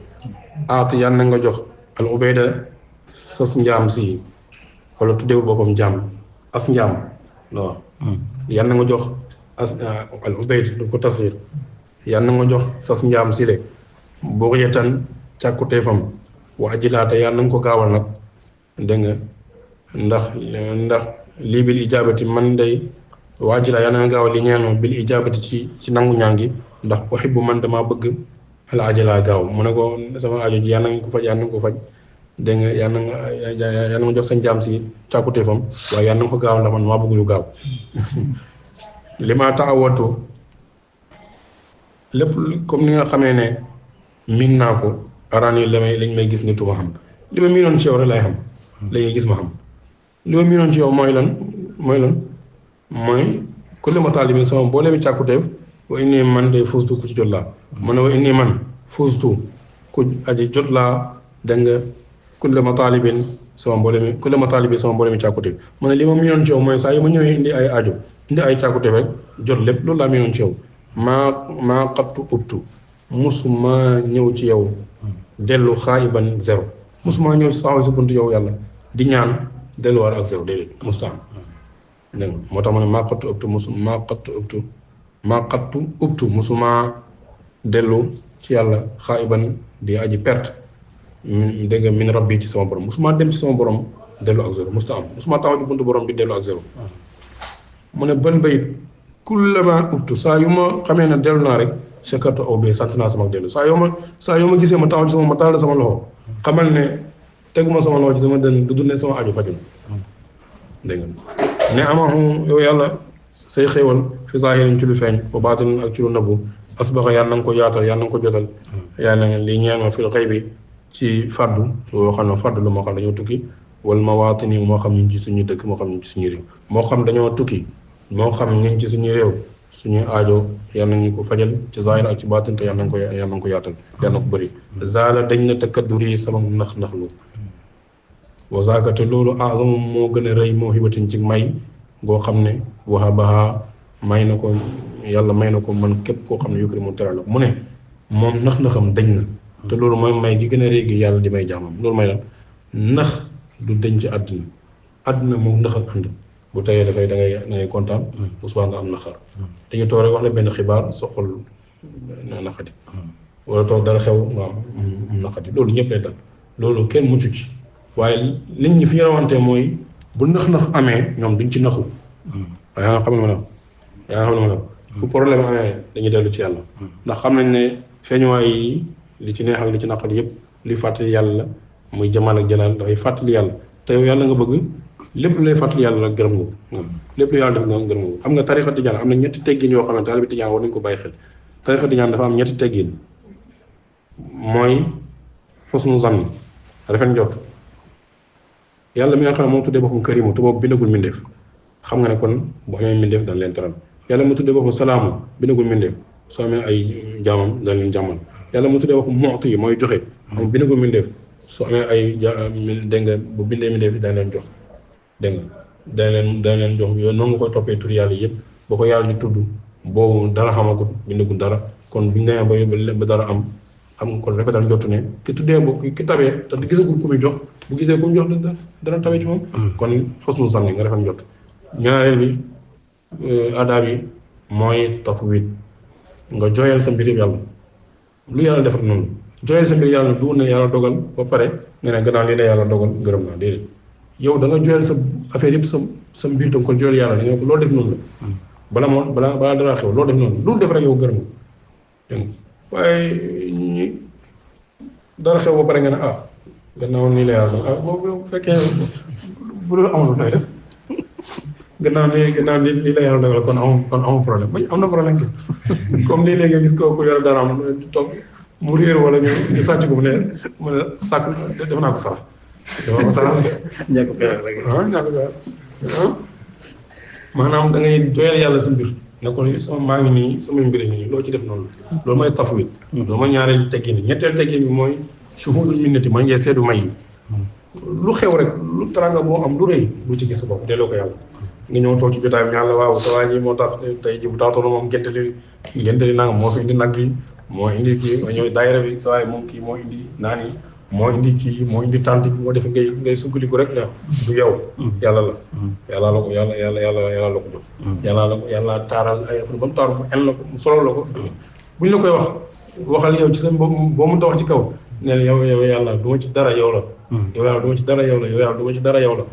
Speaker 1: yàlla na nga jox al ubayda sas njaam si wala tuddewul boppam njaam as njaam waaw yàlla na nga jox al ubayd du ko tasxiir yàlla na nga jox sas njaam si le boo yetan càkkuteefam waa jilaate yàlla na nga ko gaawal nag dégg nga ndax lii bil ijaabati man day waa jilaa yàlla na nga gaawal li ñeeno bil ijaabati ci nangu ñaan gi ndax uhibbu man dama bëgg al ajala gaaw mu ne ko sama aajo ji yàlla na nga ko faj dégg nga yàlla na nga jox sa njaam si càkkuteefam waaye yàlla na nga ko gaawal ndax man maa bëgg lu gaaw li ma taawatu lépp comme ni nga xamee ne miin naa ko araan yi lañ may gis nitu ma xam li ma miinoon ci yow rek laay xam la ñuy gis ma xam li ma miinoon ci yow mooy lan mooy kulli ma taalibin sama mboolee mi càkkuteef wa inni man de fustu ku ci jot laa mu ne wa inni man fustu ku aji jot laa dégg nga kulli ma taalibin sama mboolee mi càkkuteef mu ne li ma miinoon ci yow mooy saa yu ma ñëwee indi ay aajo indi ay càkkuteef rek jot lépp loolu laa miinoon ci yow maa xattu ubtu musuma ñëw ci yow dellu xaayiban zéro musuma ñëw saxaw si buntu yow yàlla di ñaan delluwaat ak zéro déedéet musta am dégg nga moo tax ma ne maa xattu ubtu musuma dellu ci yàlla xaayiban di aji perte dégg nga min rabbi ci sama borom musuma dem ci sama borom dellu ak zéro musta am musuma taxaw ci buntu borom bi dellu ak zéro mu ne bal bayit kullama ubtu saa yu ma xamee ne dellu naa rek chakartu aw bi sant naa sama dellu saa yoo ma gisee ma taxaw ci ma taal sama loxo xamal ne teguma sama loxo ci sama dënn du dul ne sama aju faju na dégg nga ne amahu yow yàlla say xéewal fi zaahirin ci lu feeñ wa baatin ak ci lu nëbbu asbaxa yàlla na nga ko yaatal yàlla na nga ko jotal yàlla na li ñeel ma fil xëy bi ci faddu yoo xam ne faddu lu moo xam dañoo tukki wala mawaatini moo xam ñu ngi ci suñu dëkk moo xam ñu ngi ci suñu réew moo xam dañoo tukki moo xam ñu ngi ci suñu réew suñu aajo yàlla nañu ko fajal ci zaahir ak ci baatin te yàlla nañu ko yaatal yàlla na ko bëri zaala dañ na takaddur yi sama nax lu wa zaakate loolu azam moo gën a rëy moo xibatin ci may goo xam ne wahabaha may na ko yàlla may na ko man képp koo xam ne yukri mu teral mu ne moom nax-naxam dañ na te loolu mooy may gi gën a rëy gi yàlla di may jaamam loolu may la nax du dañ ci àddina moom nax ak ànd bu teyee dafay da ngay kontaan bu subaa nga am naxar dañu toog rek wax la benn xibaar sa xol na naqadi wala toog dara xew nga am naqadi loolu ñëpp lay dal loolu kenn muccu ci waaye nit ñi fi ñu rawantee mooy bu nax-nax amee ñoom duñ ci naxu waaye yaa nga xam ne ma la bu problème amee dañuy dellu ci yàlla ndax xam nañ ne feeñuwaay yi li ci neex ak li ci naqadi yëpp li fàttali yàlla la muy jamal ak jalaal dafay fàttali yàlla te yow yàlla nga bëgg lépp lu lay fàttali yàlla rek gërëm nga ko lépp lu yàlla def nga gërëm nga ko xam nga tarixa tijaan am na ñetti teggin yoo xam ne taalibe tijaan war nañu ko bàyyi xel tarixa tijaan dafa am ñetti teggin mooy xusnu zann rafet njort yàlla mi nga xam ne moom tuddee boppam karimu te boobu bindagul mbindeef xam nga ne kon bu amee mbindeef dañ leen teral yàlla mu tuddee boppam salaamu bindagul mbindeef soo amee ay jaamam dañ leen jàmmal yàlla mu tuddee boppam mu'ti mooy joxe xam bindagul mbindeef soo amee ay dégg nga bu bindee mbindeef dañ leen jox dégg nga dañ leen jox yow noonu nga koy toppee tur yàlla yëpp boo ko yàlla di tudd boobu dara xamagut bindagul dara kon buñ demee ba dara am xam nga kon rafetal njortu ne ki tuddee boo ki tabee te gisagul ku muy jox bu gisee ku mu jox dana tawee ci moom kon xusnu zanni nga rafet njort ñaareel bi adaab yi mooy tafwid nga jooyal sa mbir yàlla lu yàlla defar noonu jooyal sa mbir yàlla du ne yàlla dogal ba pare nga ne gannaaw lii la yàlla dogal gërëm naa déedéet yow da nga jooyal sa affaire yëpp sa mbir da nga ko jooyal yàlla da nga ko loo def noonu la balaa dara xew loo def noonu loolu def rek yow gërëm dégg nga waaye dara xew ba pare nga ne gannaaw nii la yàlla ah boobu bu fekkee bu dul amul nooy def gannaaw nii la yàlla dogal kon amul problème ba am na problème bi comme nii léegi nga gis kooku yàlla dara am toog mu réer wala ñu sàcc ko mu ne sàkk def naa ko sarax dafa ko sarax
Speaker 2: ñàkk pexe rek.
Speaker 1: ñàkk pexe maanaam da ngay doyal yàlla sa mbir ne ko sama maa ngi nii sama mbir ngi nii loo ci def noonu la loolu mooy tafwid loolu mooy ñaareel teggin bi ñetteel teggin bi mooy shuhudul minnati mooy ngay seedu may yi lu xew rek lu taranga boo am lu rëy lu ci gis sa bopp delloo ko yàlla nga ñëw toog ci jotaay bi ñaan la waaw sa waa ji moo tax tey ji bu taatoona moom ngentali nangam moo fi indi nag bi moo indi kii nga ñëw daayira bi sa waay moom kii moo indi naan yi moo indi kii moo indi tànt bi moo defe ngay sukkaliku rek ne du yow yàlla la yàlla la ko yàlla la ko jox yàlla taaral ay affaire ba mu taaru mu en la ko mu solo la ko buñ la koy waxal yow ci sa boo mënta wax ci kaw neel yow yàlla du ma ci dara yow la yow yàlla du ma ci dara yow la yow yàlla du ma ci dara yow la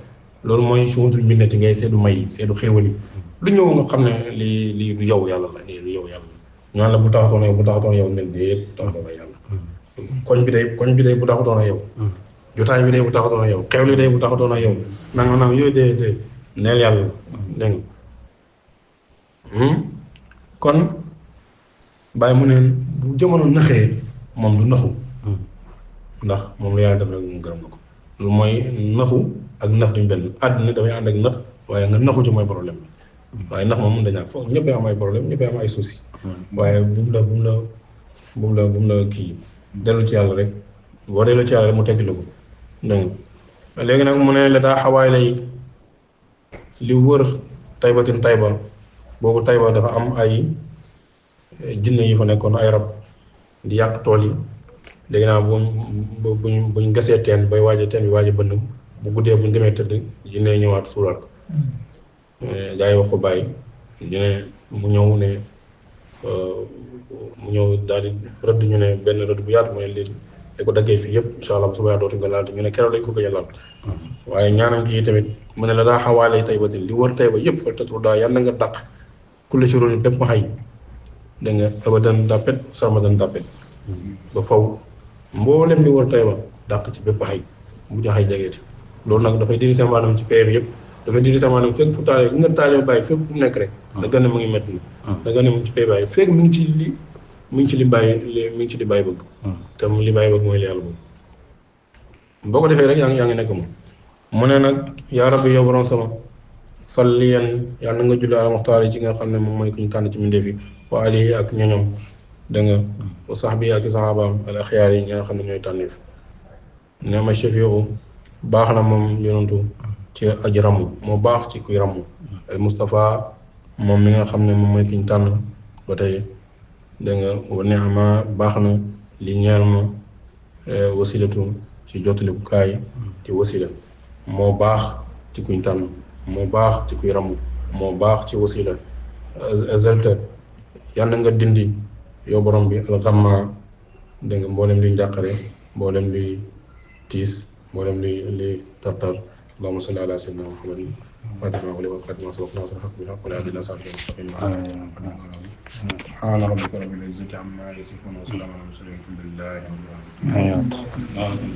Speaker 1: loolu mooy shuhudul minnati ngay seedu may seedu xéewal yi lu ñëw nga xam ne lii du yow yàlla la lii du yow yàlla ñu naan la bu taxatoon yow nen déet bu taxatoon yàlla koñ bi day bu taxatoon yow jotaay bi day bu taxatoon yow xew li day bu taxatoon yow nanga yooyu dee neel yàlla dégg nga kon bàyyi mu ne bu jamono naxee moom du naxu ndax moom la yàlla def rek mu gërëm na ko loolu mooy naxu ak nax duñ benn àddina dafay ànd ak nax waaye nga naxu ci mooy problème bi waaye nax moom mën dañaak foofu ñëppay am ay problème ñëppay am ay soucis waaye bu mu la kii dellu ci yàlla rek boo dellu ci yàlla rek mu tekki la ko dégg nga léegi nag mu ne la daa xawaay lay li wër taybatin tayba boobu tayba dafa am ay jinne yi fa nekkoon ay rab di yàq tool yi léegi naa buñ gasee teen bay waaje teen bi waaje bënn bu guddee buñ demee tëdd jinne ñëwaat suuraat ko gaa yi wax ko bàyyi jinne mu ñëw daal di rëdd ñu ne benn rëdd bu yaatu mu ne léegi da ko daggee fii yëpp incha allah bu subaa dootu nga laal ñu ne keroog lañ ko gëj a laal waaye ñaanam gi tamit mu ne la daa xawaalee taybatin li wër tayba yëpp fa tatru daa yàlla nga dàq kulle ci rôle bépp ma xay da nga abadan dàppet sarmadan dàppet ba faw mboolem li wër tayba dàq ci bépp xay bu ñu xay jegeeti loolu nag dafay diri sa maanaam ci pay bi yëpp dafay diri sa maanaam fekk fu taalee bi nga taalee bàyyi fépp fu mu nekk rek da gën a mu ngi métti na da gën a mu ngi ci pay bàyyi fekk mi ngi ci li bàyyi bëgg te li bàyyi bëgg mooy li yàlla bëgg boo ko defee rek yaa ngi nekk moom mu ne nag yaa rabbi yow borom sama salliyan yàlla na nga julli ala muxtaar yi ci nga xam ne moom mooy ku ñu tànn ci mbindeef yi wa alihi ak ñoñom da nga wa sahbi ak sahabaam al axyaar yi ñi nga xam ne ñooy tànneef ne ma shafiu baax na moom yonantu ci aji ramm moo baax ci kuy ramm al Mustafa moom mi nga xam ne moom mooy ki ñu tànn ba tey dégg nga wa ni'ma baax na li ñeel ma wasilatu ci jottaliku kaay di wasila moo baax ci kuñ tànn moo baax ci kuy ramm moo baax ci wasila azalta yàlla nga dindi yow borom bi alxamma dégg nga mboolem luy njàqare mboolem luy tiis mboolem luy tartar allahumma salli ala sayyidina muhammadin fatima wa liwa fatima sabaq nasr haq bil haq wa la ilaha illa anta subhana rabbika rabbil izzati amma yasifun wa salamun ala al mursalin alhamdulillahi rabbil alamin